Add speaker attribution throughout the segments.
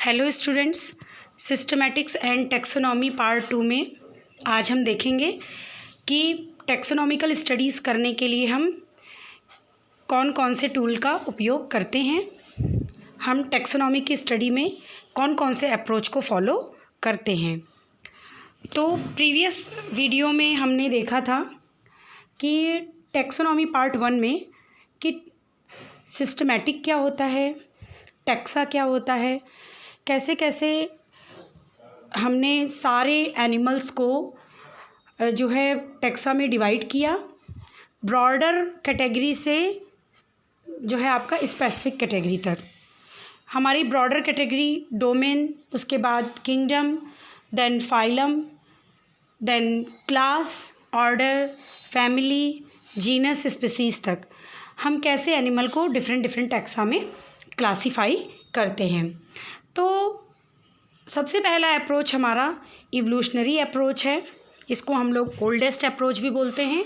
Speaker 1: Hello students, systematics and taxonomy part 2 में आज हम देखेंगे कि टेक्सोनॉमिकल स्टडीज़ करने के लिए हम कौन कौन से टूल का उपयोग करते हैं। हम टेक्सोनॉमी की स्टडी में कौन कौन से अप्रोच को फॉलो करते हैं। तो प्रीवियस वीडियो में हमने देखा था कि टेक्सोनॉमी पार्ट 1 में कि सिस्टमैटिक क्या होता है, टेक्सा क्या होता है, कैसे कैसे हमने सारे एनिमल्स को जो है टेक्सा में डिवाइड किया, ब्रॉडर कैटेगरी से जो है आपका स्पेसिफिक कैटेगरी तक। हमारी ब्रॉडर कैटेगरी डोमेन, उसके बाद kingdom, then phylum, then class, order, family, genus, species तक हम कैसे एनिमल को डिफरेंट डिफरेंट टेक्सा में क्लासीफाई करते हैं। तो सबसे पहला अप्रोच हमारा इवोल्यूशनरी अप्रोच है। इसको हम लोग ओल्डेस्ट अप्रोच भी बोलते हैं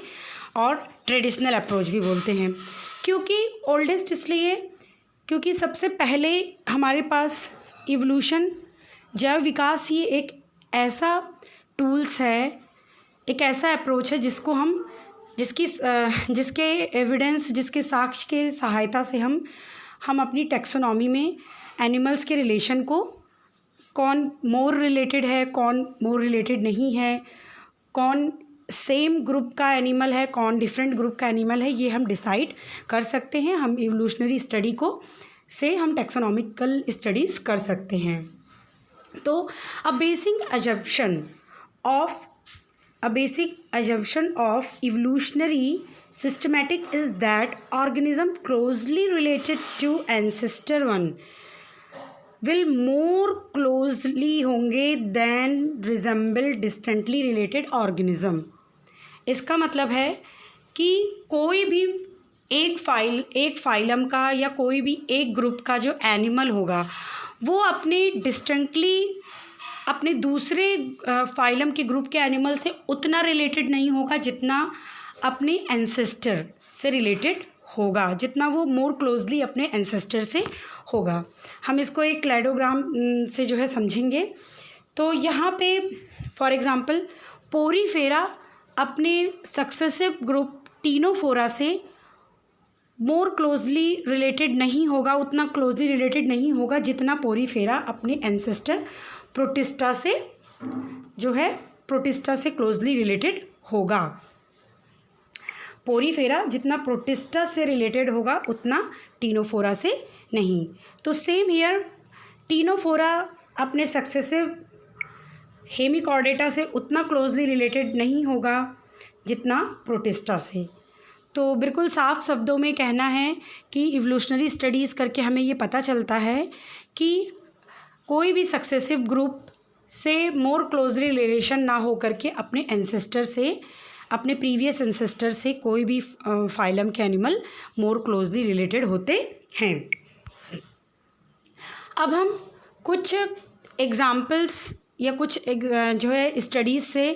Speaker 1: और ट्रेडिशनल अप्रोच भी बोलते हैं। क्योंकि ओल्डेस्ट इसलिए क्योंकि सबसे पहले हमारे पास इवोल्यूशन, जैव विकास, ये एक ऐसा टूल्स है, एक ऐसा अप्रोच है जिसको हम जिसके एविडेंस, जिसके साक्ष्य के सहायता से हम अपनी टेक्सोनॉमी में एनिमल्स के रिलेशन को, कौन मोर रिलेटेड है, कौन मोर रिलेटेड नहीं है, कौन सेम ग्रुप का एनिमल है, कौन डिफरेंट ग्रुप का एनिमल है, ये हम डिसाइड कर सकते हैं। हम इवोल्यूशनरी स्टडी को से हम टेक्सोनॉमिकल स्टडीज़ कर सकते हैं। तो a basic assumption of evolutionary systematic is that organism closely related to ancestor one will more closely होंगे than resemble distantly related organism। इसका मतलब है कि कोई भी एक फाइलम का या कोई भी एक ग्रुप का जो एनिमल होगा वो अपने डिस्टेंटली अपने दूसरे फाइलम के ग्रुप के एनिमल से उतना रिलेटेड नहीं होगा जितना अपने एंसेस्टर से रिलेटेड होगा, जितना वो मोर क्लोजली अपने एंसेस्टर से होगा। हम इसको एक क्लैडोग्राम से जो है समझेंगे। तो यहाँ पे फॉर एग्ज़ाम्पल पोरीफेरा अपने सक्सेसिव ग्रुप टीनोफोरा से मोर क्लोजली रिलेटेड नहीं होगा, उतना क्लोजली रिलेटेड नहीं होगा जितना पोरीफेरा अपने एंसेस्टर प्रोटिस्टा से जो है प्रोटिस्टा से क्लोजली रिलेटेड होगा। पोरीफेरा जितना प्रोटिस्टा से रिलेटेड होगा उतना टीनोफोरा से नहीं। तो सेम हियर, टीनोफोरा अपने सक्सेसिव हेमिकॉर्डेटा से उतना क्लोजली रिलेटेड नहीं होगा जितना प्रोटिस्टा से। तो बिल्कुल साफ शब्दों में कहना है कि इवोल्यूशनरी स्टडीज़ करके हमें ये पता चलता है कि कोई भी सक्सेसिव ग्रुप से मोर क्लोजली रिलेशन ना हो करके अपने एंसेस्टर से, अपने प्रीवियस एंसेस्टर से कोई भी फाइलम के एनिमल मोर क्लोजली रिलेटेड होते हैं। अब हम कुछ एग्जाम्पल्स या कुछ जो है स्टडीज़ से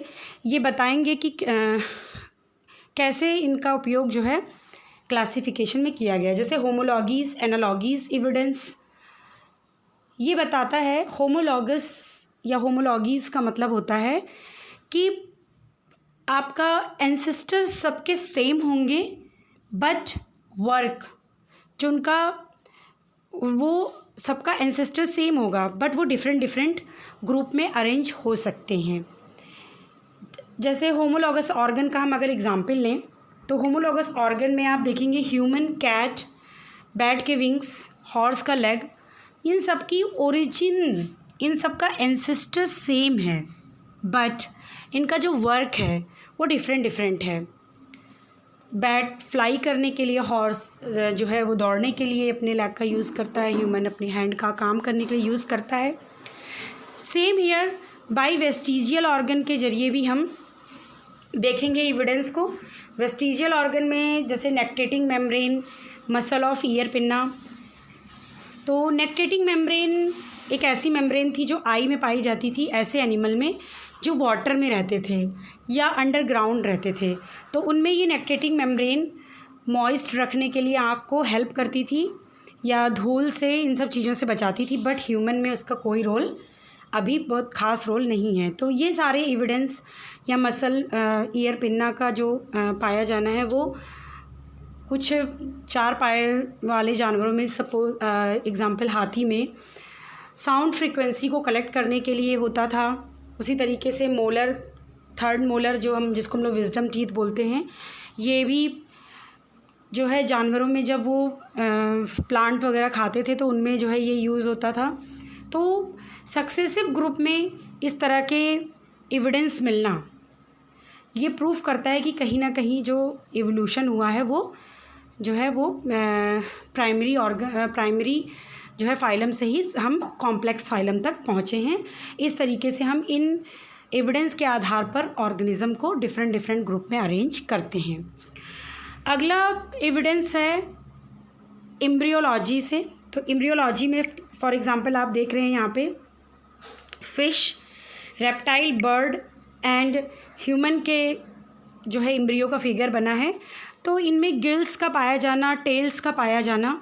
Speaker 1: ये बताएंगे कि कैसे इनका उपयोग जो है क्लासिफिकेशन में किया गया है। जैसे होमोलॉगीज़, एनालॉगीज़ एविडेंस ये बताता है। होमोलॉगस या होमोलॉगीज़ का मतलब होता है कि आपका एंसेस्टर सबके सेम होंगे बट वर्क जो उनका, वो सबका एंसेस्टर सेम होगा बट वो डिफरेंट ग्रुप में अरेंज हो सकते हैं। जैसे होमोलॉगस ऑर्गन का हम अगर एग्जांपल लें तो होमोलॉगस ऑर्गन में आप देखेंगे ह्यूमन, कैट, बैट के विंग्स, हॉर्स का लेग, इन सब की ओरिजिन, इन सब का एंसेस्टर सेम है बट इनका जो वर्क है वो डिफरेंट है। बैट फ्लाई करने के लिए, हॉर्स जो है वो दौड़ने के लिए अपने लेग का यूज़ करता है, ह्यूमन अपनी हैंड का काम करने के लिए यूज़ करता है। Same here by vestigial organ के ज़रिए भी हम देखेंगे एविडेंस को। वेस्टिजियल ऑर्गन में जैसे nictitating membrane, muscle of ear pinna. तो नेक्टेटिंग मेम्ब्रेन एक ऐसी मेम्ब्रेन थी जो आई में पाई जाती थी ऐसे एनिमल में जो वाटर में रहते थे या अंडरग्राउंड रहते थे। तो उनमें ये नेक्टेटिंग मेम्ब्रेन मॉइस्ट रखने के लिए आँख को हेल्प करती थी। या धूल से, इन सब चीज़ों से बचाती थी, बट ह्यूमन में उसका कोई रोल अभी बहुत ख़ास रोल नहीं है। तो ये सारे एविडेंस या मसल ईयर पिन्ना का जो पाया जाना है वो कुछ 4 पाए वाले जानवरों में, सपोज एग्ज़ाम्पल हाथी में साउंड फ्रीक्वेंसी को कलेक्ट करने के लिए होता था। उसी तरीके से मोलर, थर्ड मोलर जिसको हम लोग विजडम टीथ बोलते हैं, ये भी जो है जानवरों में जब वो प्लांट वगैरह खाते थे तो उनमें जो है ये यूज़ होता था। तो सक्सेसिव ग्रुप में इस तरह के एविडेंस मिलना ये प्रूफ करता है कि कहीं ना कहीं जो एवोल्यूशन हुआ है वो जो है वो प्राइमरी जो है फाइलम से ही हम कॉम्प्लेक्स फाइलम तक पहुँचे हैं। इस तरीके से हम इन एविडेंस के आधार पर ऑर्गेनिज़म को डिफरेंट ग्रुप में अरेंज करते हैं। अगला एविडेंस है एम्ब्रियोलॉजी से। तो एम्ब्रियोलॉजी में फॉर एग्ज़ाम्पल आप देख रहे हैं यहाँ पे fish, reptile, bird and human के जो है एम्ब्रियो का फिगर बना है। तो इनमें गिल्स का पाया जाना, टेल्स का पाया जाना,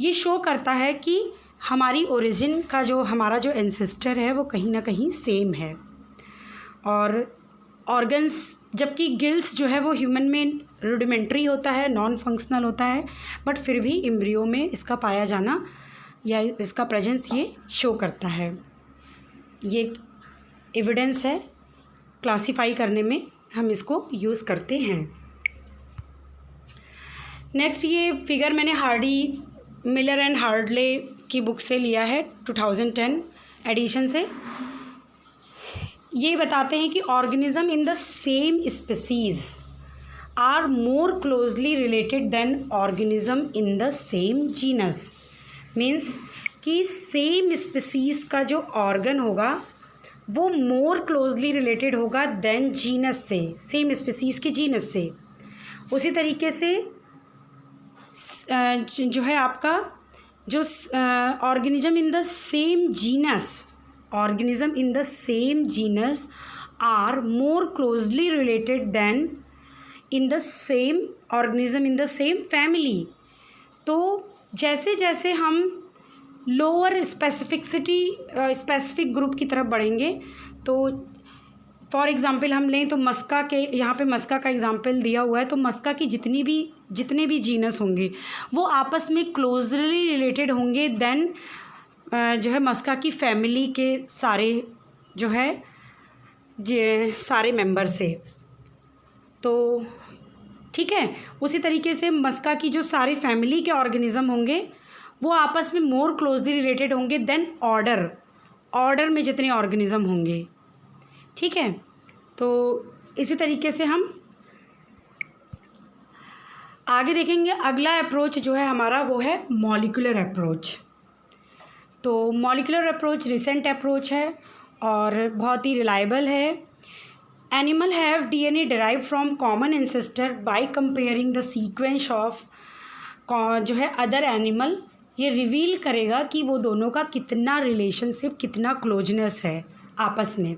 Speaker 1: ये शो करता है कि हमारी ओरिजिन का जो हमारा जो एंसेस्टर है वो कहीं ना कहीं सेम है। और ऑर्गन्स, जबकि गिल्स जो है वो ह्यूमन में रूडिमेंट्री होता है, नॉन फंक्शनल होता है, बट फिर भी एम्ब्रियो में इसका पाया जाना या इसका प्रेजेंस ये शो करता है। ये एविडेंस है, क्लासिफाई करने में हम इसको यूज़ करते हैं। नेक्स्ट ये फिगर मैंने हार्डी, मिलर एंड हार्डले की बुक से लिया है, 2010 एडिशन से। ये बताते हैं कि organism in the same species are more closely related than organism in the same genus. Means कि सेम स्पीसीज़ का जो ऑर्गन होगा वो मोर क्लोजली रिलेटेड होगा देन जीनस से, सेम स्पीसीज़ के जीनस से। उसी तरीके से जो है आपका जो organism in the same genus, organism in the same genus are more closely related than in the same organism in the same family. तो जैसे जैसे हम लोअर स्पेसिफिक ग्रुप की तरफ बढ़ेंगे, तो फॉर एग्ज़ाम्पल हम लें तो मस्का के, यहाँ पे मस्का का एग्ज़ाम्पल दिया हुआ है। तो मस्का की जितने भी जीनस होंगे वो आपस में क्लोजली रिलेटेड होंगे देन जो है मस्का की फैमिली के सारे जो है सारे मेंबर से। तो ठीक है, उसी तरीके से मस्का की जो सारी फैमिली के ऑर्गेनिज़म होंगे वो आपस में मोर क्लोजली रिलेटेड होंगे देन ऑर्डर में जितने ऑर्गेनिज़म होंगे। ठीक है, तो इसी तरीके से हम आगे देखेंगे। अगला अप्रोच जो है हमारा वो है मॉलिक्यूलर अप्रोच। तो मॉलिक्यूलर अप्रोच रिसेंट अप्रोच है और बहुत ही रिलायबल है। Animal have DNA derive from common ancestor by comparing the sequence of जो है अदर एनिमल। ये रिवील करेगा कि वो दोनों का कितना रिलेशनशिप, कितना क्लोजनेस है आपस में।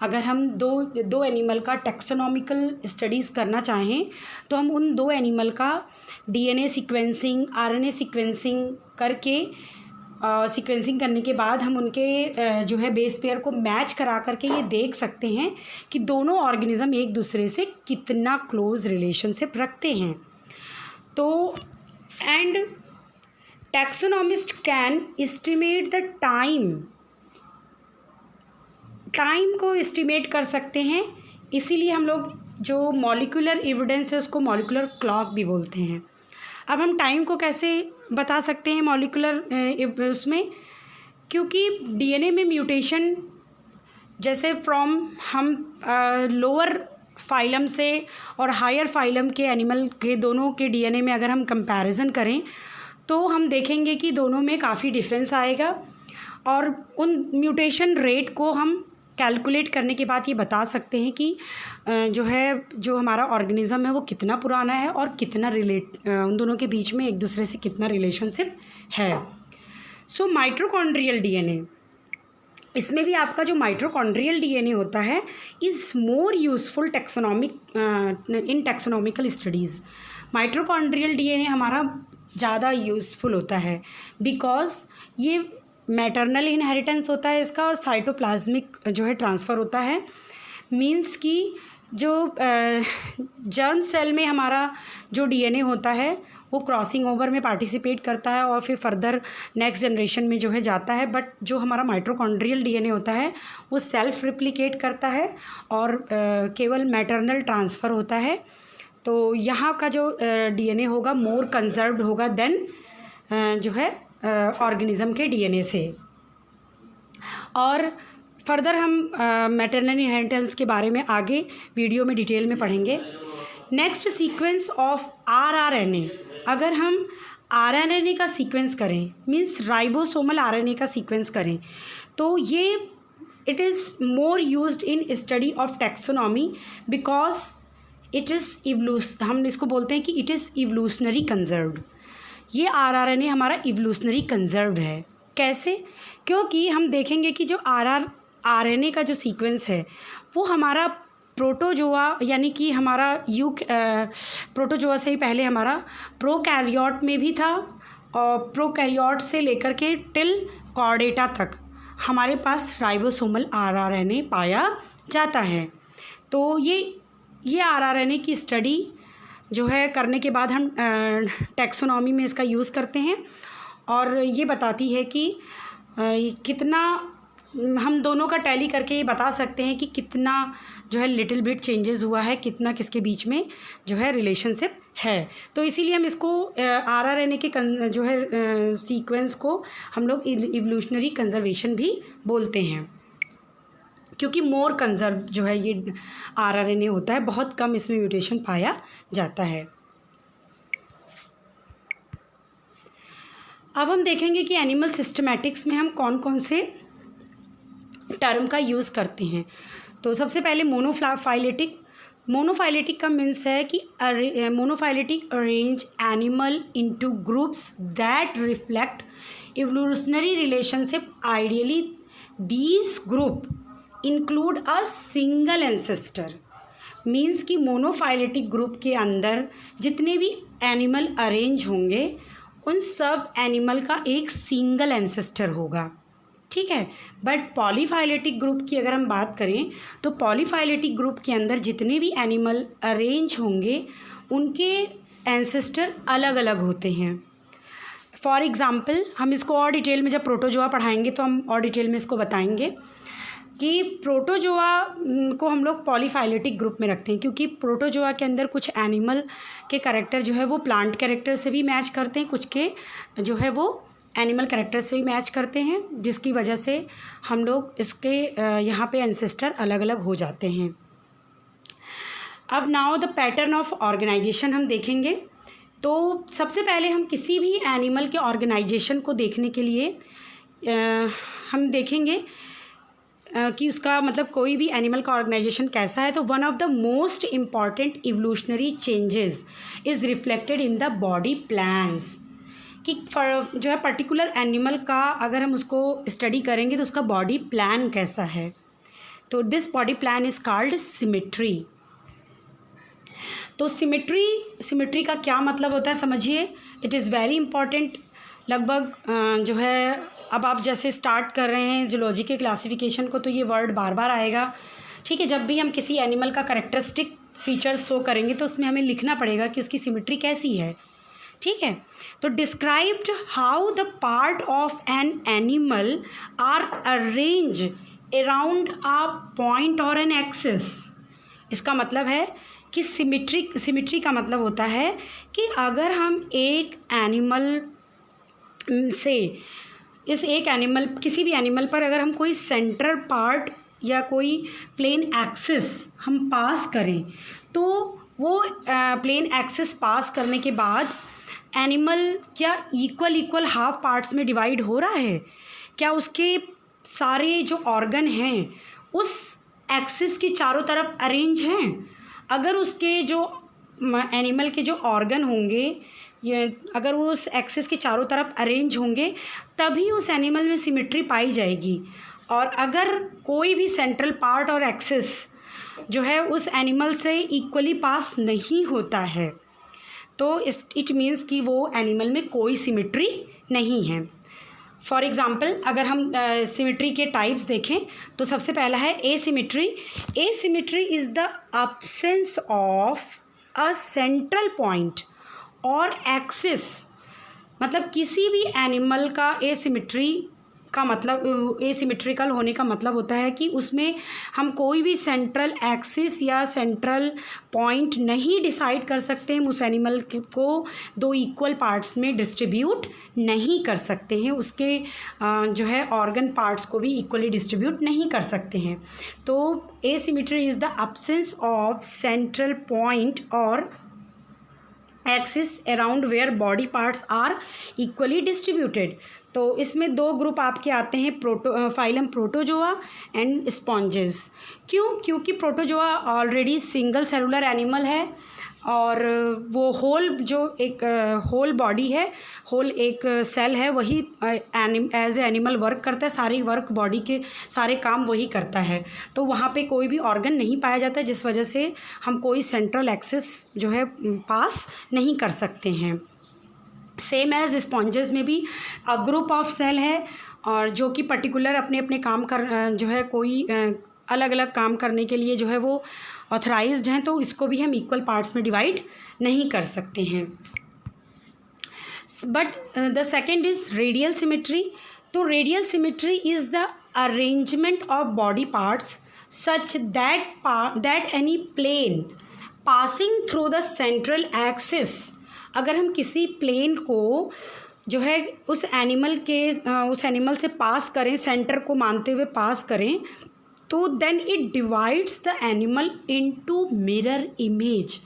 Speaker 1: अगर हम दो एनिमल का टैक्सोनॉमिकल स्टडीज़ करना चाहें तो हम उन दो एनिमल का डीएनए सीक्वेंसिंग, आरएनए सीक्वेंसिंग करके सीक्वेंसिंग करने के बाद हम उनके जो है बेस पेयर को मैच करा करके ये देख सकते हैं कि दोनों ऑर्गेनिज़म एक दूसरे से कितना क्लोज रिलेशनशिप रखते हैं। तो and taxonomist can estimate the time को एस्टिमेट कर सकते हैं। इसीलिए हम लोग जो मॉलिक्यूलर एविडेंस है उसको मॉलिक्यूलर क्लॉक भी बोलते हैं। अब हम टाइम को कैसे बता सकते हैं मॉलिक्यूलर उसमें, क्योंकि डीएनए में म्यूटेशन जैसे फ्रॉम हम लोअर फाइलम से और हायर फाइलम के एनिमल के दोनों के डीएनए में अगर हम कंपैरिजन करें तो हम देखेंगे कि दोनों में काफ़ी डिफरेंस आएगा। और उन म्यूटेशन रेट को हम कैलकुलेट करने के बाद ये बता सकते हैं कि जो हमारा ऑर्गेनिज़म है वो कितना पुराना है और कितना उन दोनों के बीच में एक दूसरे से कितना रिलेशनशिप है। सो माइटोकॉन्ड्रियल डीएनए, इसमें भी आपका जो माइटोकॉन्ड्रियल डीएनए होता है is more useful in taxonomical studies. Mitochondrial DNA हमारा ज़्यादा यूज़फुल होता है, बिकॉज़ ये मैटरनल इनहेरिटेंस होता है इसका और साइटोप्लाज्मिक जो है ट्रांसफ़र होता है। मीन्स कि जो जर्म सेल में हमारा जो डीएनए होता है वो क्रॉसिंग ओवर में पार्टिसिपेट करता है और फिर फर्दर नेक्स्ट जनरेशन में जो है जाता है, बट जो हमारा माइटोकॉन्ड्रियल डीएनए होता है वो सेल्फ रिप्लिकेट करता है और केवल मैटरनल ट्रांसफ़र होता है। तो यहाँ का जो डीएनए होगा मोर कंजर्व्ड होगा देन जो है ऑर्गेनिज़म के डीएनए से। और फर्दर हम मैटरनल इनहेरिटेंस के बारे में आगे वीडियो में डिटेल में पढ़ेंगे। नेक्स्ट सीक्वेंस ऑफ आरआरएनए, अगर हम आरएनए का सीक्वेंस करें मीन्स राइबोसोमल आरएनए का सीक्वेंस करें तो ये it is more used in study of taxonomy because it is हम इसको बोलते हैं कि इट इज़ इवोल्यूशनरी कंजर्व्ड। ये आरआरएनए हमारा इवोल्यूशनरी कंजर्व्ड है। कैसे? क्योंकि हम देखेंगे कि जो आरएनए का जो सीक्वेंस है वो हमारा प्रोटोजोआ यानी कि हमारा प्रोटोजोआ से ही पहले हमारा प्रोकैरियोट में भी था और प्रोकैरियोट से लेकर के टिल कॉर्डेटा तक हमारे पास राइबोसोमल आरआरएनए पाया जाता है। तो ये आरआरएनए की स्टडी जो है करने के बाद हम टैक्सोनॉमी में इसका यूज़ करते हैं और ये बताती है कि कितना हम दोनों का टैली करके ये बता सकते हैं कि कितना जो है लिटिल बिट चेंजेस हुआ है, कितना किसके बीच में जो है रिलेशनशिप है। तो इसीलिए हम इसको आरआरएनए के जो है सीक्वेंस को हम लोग इवोल्यूशनरी कंजर्वेशन भी बोलते हैं, क्योंकि मोर कंजर्व जो है ये आरआरएनए होता है, बहुत कम इसमें म्यूटेशन पाया जाता है। अब हम देखेंगे कि एनिमल सिस्टमैटिक्स में हम कौन कौन से टर्म का यूज़ करते हैं। तो सबसे पहले मोनोफाइलेटिक का मीन्स है कि monophyletic arrange animal into groups that reflect evolutionary relationship. Ideally these group include a single ancestor. Means कि मोनोफाइलेटिक ग्रुप के अंदर जितने भी एनिमल अरेंज होंगे उन सब एनिमल का एक सिंगल एंसेस्टर होगा, ठीक है। बट पॉलीफाइलेटिक ग्रुप की अगर हम बात करें तो पॉलीफाइलेटिक ग्रुप के अंदर जितने भी एनिमल अरेंज होंगे उनके एंसेस्टर अलग अलग होते हैं। फॉर एग्ज़ाम्पल हम इसको और डिटेल में जब प्रोटोजोआ पढ़ाएंगे तो हम और डिटेल में इसको बताएंगे कि प्रोटोजोआ को हम लोग पॉलीफाइलेटिक ग्रुप में रखते हैं, क्योंकि प्रोटोजोआ के अंदर कुछ एनिमल के कैरेक्टर जो है वो प्लांट कैरेक्टर से भी मैच करते हैं, कुछ के जो है वो एनिमल कैरेक्टर से भी मैच करते हैं, जिसकी वजह से हम लोग इसके यहाँ पे एंसेस्टर अलग अलग हो जाते हैं। अब now the pattern of organisation हम देखेंगे। तो सबसे पहले हम किसी भी एनिमल के ऑर्गेनाइजेशन को देखने के लिए हम देखेंगे कि उसका मतलब कोई भी एनिमल का ऑर्गेनाइजेशन कैसा है। तो one of the most important evolutionary changes is reflected in the body plans, कि जो है पर्टिकुलर एनिमल का अगर हम उसको स्टडी करेंगे तो उसका बॉडी प्लान कैसा है। तो this body plan is called symmetry. तो सिमेट्री का क्या मतलब होता है समझिए, इट इज़ वेरी इंपॉर्टेंट। लगभग जो है अब आप जैसे स्टार्ट कर रहे हैं जूलॉजी के क्लासिफिकेशन को तो ये वर्ड बार बार आएगा, ठीक है। जब भी हम किसी एनिमल का कैरेक्टरिस्टिक फीचर्स शो करेंगे तो उसमें हमें लिखना पड़ेगा कि उसकी सिमेट्री कैसी है, ठीक है। तो described how the part of an animal are arrange around a point और एन एक्सिस। इसका मतलब है कि सिमेट्री का मतलब होता है कि अगर हम एक एनिमल से किसी भी एनिमल पर अगर हम कोई सेंट्रल पार्ट या कोई प्लेन एक्सिस हम पास करें तो वो प्लेन एक्सिस पास करने के बाद एनिमल क्या इक्वल हाफ पार्ट्स में डिवाइड हो रहा है, क्या उसके सारे जो ऑर्गन हैं उस एक्सिस के चारों तरफ अरेंज हैं। अगर उसके जो एनिमल के जो ऑर्गन होंगे ये अगर वो उस एक्सिस के चारों तरफ अरेंज होंगे तभी उस एनिमल में सिमेट्री पाई जाएगी। और अगर कोई भी सेंट्रल पार्ट और एक्सिस जो है उस एनिमल से इक्वली पास नहीं होता है तो इट मीन्स कि वो एनिमल में कोई सिमिट्री नहीं है। फॉर एग्ज़ाम्पल अगर हम सिमिट्री के टाइप्स देखें तो सबसे पहला है asymmetry. Asymmetry is the absence of a central point और एक्सिस, मतलब किसी भी एनिमल का एसिमिट्री का मतलब, एसिमेट्रिकल होने का मतलब होता है कि उसमें हम कोई भी सेंट्रल एक्सिस या सेंट्रल पॉइंट नहीं डिसाइड कर सकते हैं। उस एनिमल को दो इक्वल पार्ट्स में डिस्ट्रीब्यूट नहीं कर सकते हैं, उसके जो है ऑर्गन पार्ट्स को भी इक्वली डिस्ट्रीब्यूट नहीं कर सकते हैं। तो asymmetry is the absence of central point और axis around where body parts are equally distributed. तो इसमें दो ग्रुप आपके आते हैं, फाइलम प्रोटोजोआ एंड स्पॉन्जेस। क्योंकि protozoa already single cellular animal है और वो होल जो एक होल बॉडी है, होल एक सेल है, वही एज ए एनिमल वर्क करता है, सारी वर्क बॉडी के सारे काम वही करता है। तो वहाँ पे कोई भी ऑर्गन नहीं पाया जाता है, जिस वजह से हम कोई सेंट्रल एक्सिस जो है पास नहीं कर सकते हैं। सेम एज स्पॉन्जेस में भी ग्रुप ऑफ सेल है और जो कि पर्टिकुलर अपने अपने काम कर जो है कोई अलग अलग काम करने के लिए जो है वो ऑथराइज्ड हैं, तो इसको भी हम इक्वल पार्ट्स में डिवाइड नहीं कर सकते हैं। But the second is radial symmetry. तो radial symmetry is the arrangement of body parts such that any plane passing through the central axis, अगर हम किसी प्लेन को जो है उस एनिमल से पास करें, सेंटर को मानते हुए पास करें, तो then it divides the animal into mirror image.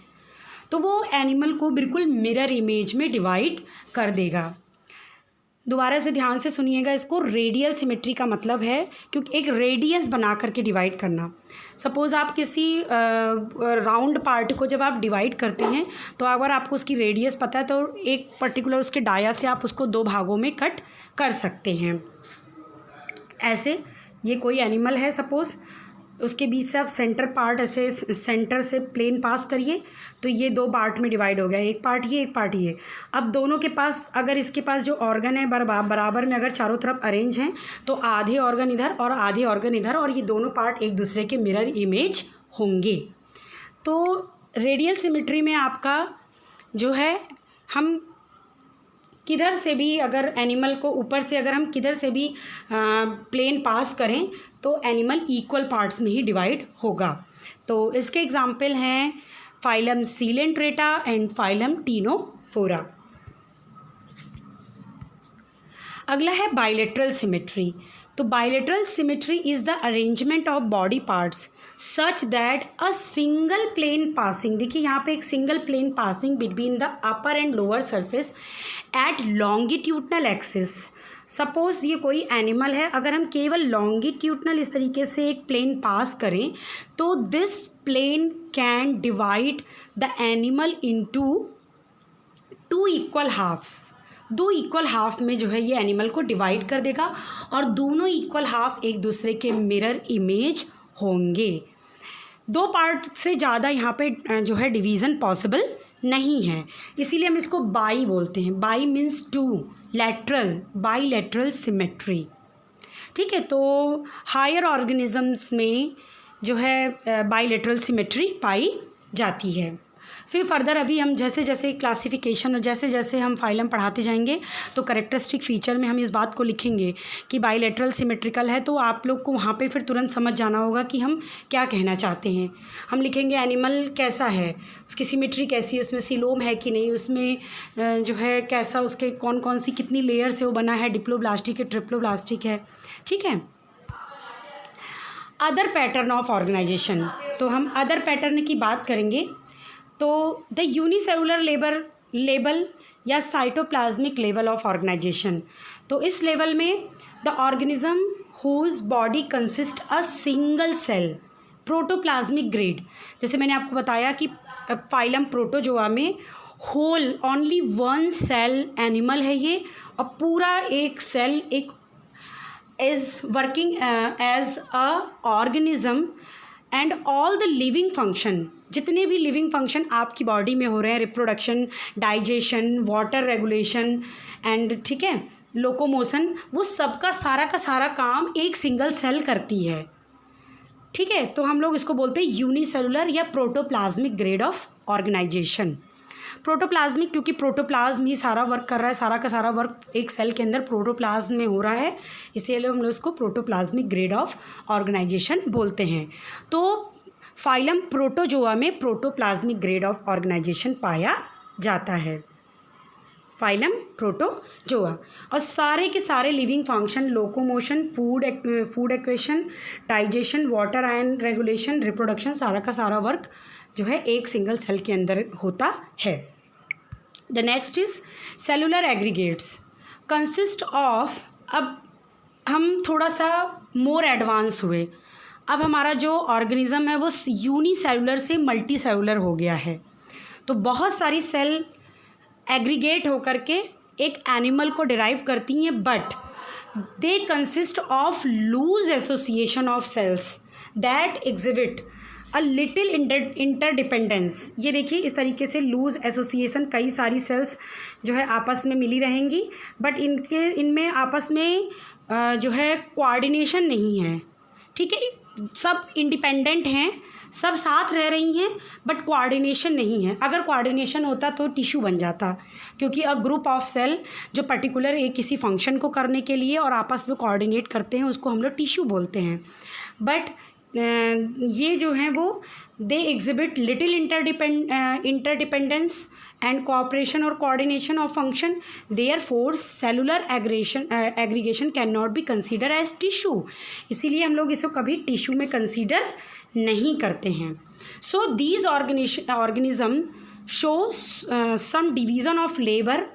Speaker 1: तो वो एनिमल को बिल्कुल मिरर इमेज में डिवाइड कर देगा। दोबारा से ध्यान से सुनिएगा इसको। रेडियल सिमेट्री का मतलब है क्योंकि एक रेडियस बना करके डिवाइड करना। सपोज़ आप किसी राउंड पार्ट को जब आप डिवाइड करते हैं तो अगर आपको उसकी रेडियस पता है तो एक पर्टिकुलर उसके डाया से आप उसको दो भागों में कट कर सकते हैं। ऐसे ये कोई एनिमल है, सपोज़ उसके बीच से आप सेंटर पार्ट ऐसे सेंटर से प्लेन पास करिए तो ये दो पार्ट में डिवाइड हो गया, एक पार्ट ये एक पार्ट ये। अब दोनों के पास अगर इसके पास जो ऑर्गन है बराबर में अगर चारों तरफ अरेंज हैं तो आधे ऑर्गन इधर और आधे ऑर्गन इधर, और ये दोनों पार्ट एक दूसरे के मिरर इमेज होंगे। तो रेडियल सिमेट्री में आपका जो है हम किधर से भी अगर एनिमल को ऊपर से अगर हम किधर से भी प्लेन पास करें तो एनिमल इक्वल पार्ट्स में ही डिवाइड होगा। तो इसके एग्जाम्पल हैं phylum coelenterata and phylum ctenophora. अगला है बाइलेटरल सिमेट्री। तो bilateral symmetry is the arrangement of body parts such that a single plane passing, देखिए यहाँ पे एक single plane passing between the upper and lower surface at longitudinal axis. Suppose ये कोई animal है, अगर हम केवल लॉन्गिट्यूडनल इस तरीके से एक प्लेन पास करें तो this plane can divide the animal into two equal halves. दो इक्वल हाफ में जो है ये एनिमल को डिवाइड कर देगा और दोनों इक्वल हाफ एक दूसरे के मिरर इमेज होंगे। दो पार्ट से ज़्यादा यहाँ पे जो है डिवीज़न पॉसिबल नहीं है, इसीलिए हम इसको बाई बोलते हैं। Bi means two, lateral, bilateral symmetry. ठीक है, तो हायर ऑर्गेनिजम्स में जो है बाईलेटरल सिमेट्री पाई जाती है। फिर फर्दर अभी हम जैसे जैसे क्लासिफिकेशन और जैसे जैसे हम फाइलम पढ़ाते जाएंगे तो कैरेक्टरिस्टिक फीचर में हम इस बात को लिखेंगे कि बाइलेटरल सिमेट्रिकल है, तो आप लोग को वहाँ पे फिर तुरंत समझ जाना होगा कि हम क्या कहना चाहते हैं। हम लिखेंगे एनिमल कैसा है, उसकी सिमेट्री कैसी है, उसमें सिलोम है कि नहीं, उसमें जो है कैसा, उसके कौन कौन सी कितनी लेयर से वो बना है, डिप्लोब्लास्टिक है ट्रिप्लोब्लास्टिक है। ठीक है। अदर पैटर्न ऑफ ऑर्गेनाइजेशन, तो हम अदर पैटर्न की बात करेंगे तो द यूनिसेलुलर लेवल या साइटोप्लाज्मिक लेवल ऑफ ऑर्गेनाइजेशन। तो इस लेवल में the organism whose body consist a single cell protoplasmic grade. जैसे मैंने आपको बताया कि फाइलम प्रोटोजोआ में whole only one cell animal है ये, और पूरा एक सेल एक is working as a organism and all the living function, जितने भी लिविंग फंक्शन आपकी बॉडी में हो रहे हैं, reproduction, digestion, water regulation and ठीक है लोकोमोशन, वो सबका सारा का सारा काम एक सिंगल सेल करती है। ठीक है, तो हम लोग इसको बोलते हैं यूनिसेलुलर या protoplasmic grade of organisation. Protoplasmic क्योंकि प्रोटोप्लाज्म ही सारा वर्क कर रहा है, सारा का सारा वर्क एक सेल के अंदर प्रोटोप्लाज्म में हो रहा है, इसीलिए हम लोग इसको प्रोटोप्लाज्मिक ग्रेड ऑफ ऑर्गेनाइजेशन बोलते हैं। तो फाइलम प्रोटोजोआ में प्रोटोप्लाज्मिक ग्रेड ऑफ ऑर्गेनाइजेशन पाया जाता है, फाइलम प्रोटोजोआ। और सारे के सारे living function, locomotion, food equation, digestion, water ion regulation, reproduction, सारा का सारा वर्क जो है एक सिंगल सेल के अंदर होता है। The next is cellular aggregates consist of, अब हम थोड़ा सा मोर एडवांस हुए, अब हमारा जो ऑर्गेनिज्म है वो यूनिसेलुलर से मल्टी सेलुलर हो गया है। तो बहुत सारी सेल एग्रीगेट होकर के एक एनिमल को डिराइव करती हैं, but they consist of loose association of cells that exhibit a little interdependence. ये देखिए इस तरीके से लूज एसोसिएशन, कई सारी सेल्स जो है आपस में मिली रहेंगी, बट इनमें आपस में जो है कोऑर्डिनेशन नहीं है। ठीक है, सब इंडिपेंडेंट हैं, सब साथ रह रही हैं, बट कोऑर्डिनेशन नहीं है। अगर कोऑर्डिनेशन होता तो टिश्यू बन जाता, क्योंकि अ ग्रुप ऑफ सेल जो पर्टिकुलर एक किसी फंक्शन को करने के लिए और आपस में कोऑर्डिनेट करते हैं उसको हम लोग टिश्यू बोलते हैं। बट ये जो हैं वो they exhibit little interdependence and cooperation और coordination of function, therefore cellular aggregation can not be consider as tissue. इसीलिए हम लोग इसको कभी टिश्यू में कंसीडर नहीं करते हैं। So these organism show some division of labour,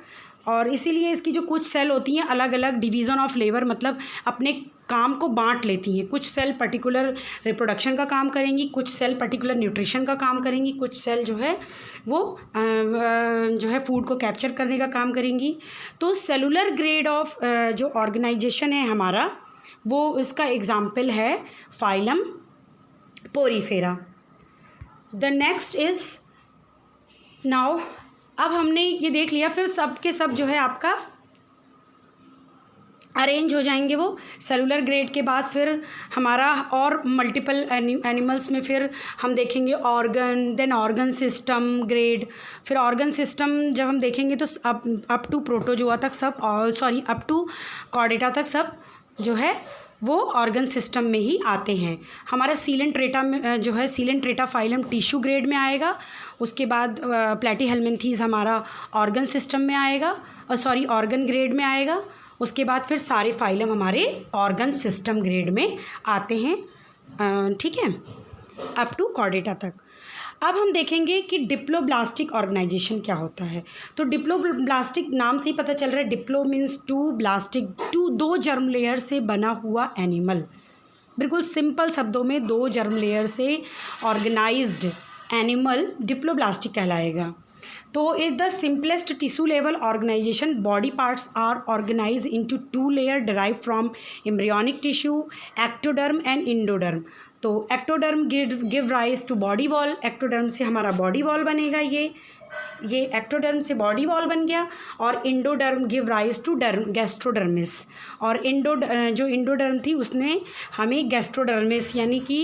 Speaker 1: और इसीलिए इसकी जो कुछ सेल होती हैं अलग अलग डिवीज़न ऑफ लेबर, मतलब अपने काम को बांट लेती हैं। कुछ सेल पर्टिकुलर रिप्रोडक्शन का काम करेंगी, कुछ सेल पर्टिकुलर न्यूट्रिशन का काम करेंगी, कुछ सेल जो है वो जो है फूड को कैप्चर करने का काम करेंगी। तो सेलुलर ग्रेड ऑफ जो ऑर्गेनाइजेशन है हमारा, वो इसका एग्जाम्पल है phylum Porifera. The next is now, अब हमने ये देख लिया, फिर सब के सब जो है आपका अरेंज हो जाएंगे वो सेलुलर ग्रेड के बाद। फिर हमारा और मल्टीपल एनिमल्स में फिर हम देखेंगे organ, then organ system grade. फिर ऑर्गन सिस्टम जब हम देखेंगे तो अप टू प्रोटोजोआ तक सब, सॉरी अप टू कॉर्डेटा तक सब जो है वो ऑर्गन सिस्टम में ही आते हैं। हमारा सीलेंट्रेटा में जो है सीलेंट्रेटा फाइलम टिश्यू ग्रेड में आएगा। उसके बाद प्लेटीहेल्मिन्थीज हमारा ऑर्गन सिस्टम में आएगा, सॉरी ऑर्गन ग्रेड में आएगा। उसके बाद फिर सारे फाइलम हमारे ऑर्गन सिस्टम ग्रेड में आते हैं। ठीक है, अप टू कॉर्डेटा तक। अब हम देखेंगे कि डिप्लोब्लास्टिक ऑर्गेनाइजेशन क्या होता है। तो डिप्लोब्लास्टिक नाम से ही पता चल रहा है, diplo means two, blastic two, दो जर्म लेयर से बना हुआ एनिमल। बिल्कुल सिंपल शब्दों में दो जर्म लेयर से ऑर्गेनाइज्ड एनिमल डिप्लोब्लास्टिक कहलाएगा। तो is the simplest tissue level organisation, body parts are organise into two layer derive from embryonic tissue, ectoderm and endoderm. तो ectoderm give rise to body wall, ectoderm से हमारा body wall बनेगा, ये ectoderm से body wall बन गया। और endoderm give rise to gastrodermis, और जो इंडोडर्म थी उसने हमें गैस्ट्रोडर्मिस, यानी कि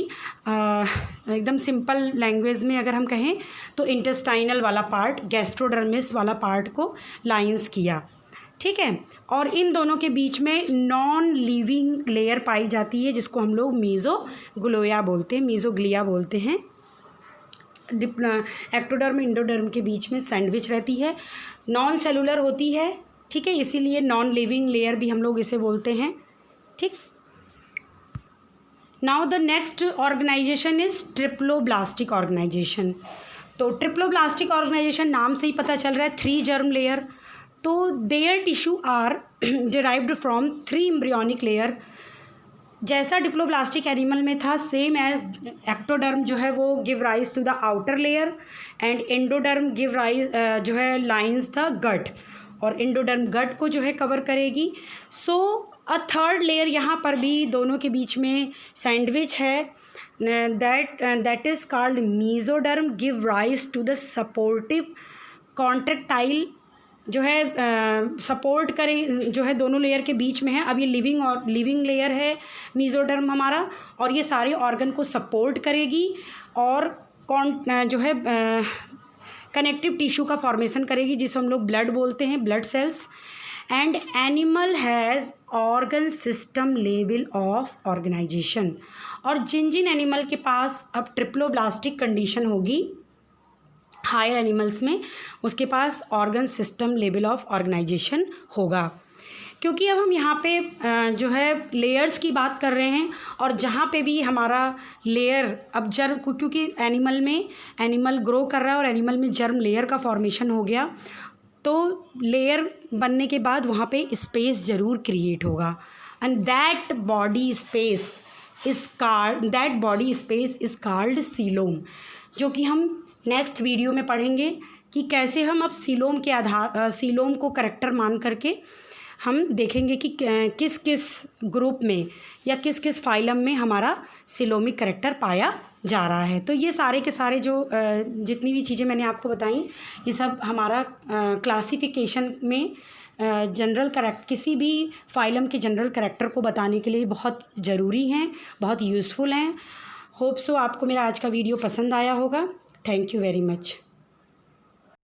Speaker 1: एकदम सिंपल लैंग्वेज में अगर हम कहें तो इंटेस्टाइनल वाला पार्ट, गैस्ट्रोडर्मिस वाला पार्ट को लाइंस किया। ठीक है, और इन दोनों के बीच में नॉन लिविंग लेयर पाई जाती है जिसको हम लोग मीज़ोग्लिया बोलते हैं। एक्टोडर्म इंडोडर्म के बीच में सैंडविच रहती है, नॉन सेलुलर होती है। ठीक है, इसीलिए नॉन लिविंग लेयर भी हम लोग इसे बोलते हैं। ठीक, now the next organisation is triploblastic organisation. तो ट्रिप्लोब्लास्टिक ऑर्गेनाइजेशन नाम से ही पता चल रहा है, 3 जर्म लेयर। तो their tissue are derived from 3 embryonic layer. जैसा डिप्लोब्लास्टिक एनिमल में था, सेम एज एक्टोडर्म जो है वो give rise to the outer layer, and endoderm give rise जो है लाइंस द गट, और एंडोडर्म गट को जो है कवर करेगी। सो थर्ड लेयर यहाँ पर भी दोनों के बीच में सैंडविच है, that is called mesoderm, give rise to the supportive contractile, जो है सपोर्ट करे, जो है दोनों लेयर के बीच में है। अब ये लिविंग लेयर है मीजोडर्म हमारा, और ये सारे ऑर्गन को सपोर्ट करेगी और जो है कनेक्टिव टिश्यू का फॉर्मेशन करेगी, जिसे हम लोग ब्लड बोलते हैं, blood cells. And animal has organ system level of organisation, और जिन जिन एनिमल के पास अब ट्रिप्लोब्लास्टिक कंडीशन होगी हायर एनिमल्स में, उसके पास organ system level of organisation होगा। क्योंकि अब हम यहाँ पे जो है लेयर्स की बात कर रहे हैं, और जहाँ पे भी हमारा लेयर अब जर्म, क्योंकि एनिमल ग्रो कर रहा है और एनिमल में जर्म लेयर का फॉर्मेशन हो गया, तो लेयर बनने के बाद वहाँ पे स्पेस ज़रूर क्रिएट होगा, and that body space is called coelom, जो कि हम नेक्स्ट वीडियो में पढ़ेंगे कि कैसे हम अब सीलोम को करेक्टर मान करके हम देखेंगे कि किस किस ग्रुप में या किस किस फाइलम में हमारा सीलोमिक करेक्टर पाया जा रहा है। तो ये सारे के सारे जो जितनी भी चीज़ें मैंने आपको बताई, ये सब हमारा क्लासिफिकेशन में किसी भी फाइलम के जनरल करेक्टर को बताने के लिए बहुत ज़रूरी हैं, बहुत यूज़फुल हैं। होप सो आपको मेरा आज का वीडियो पसंद आया होगा। Thank you very much.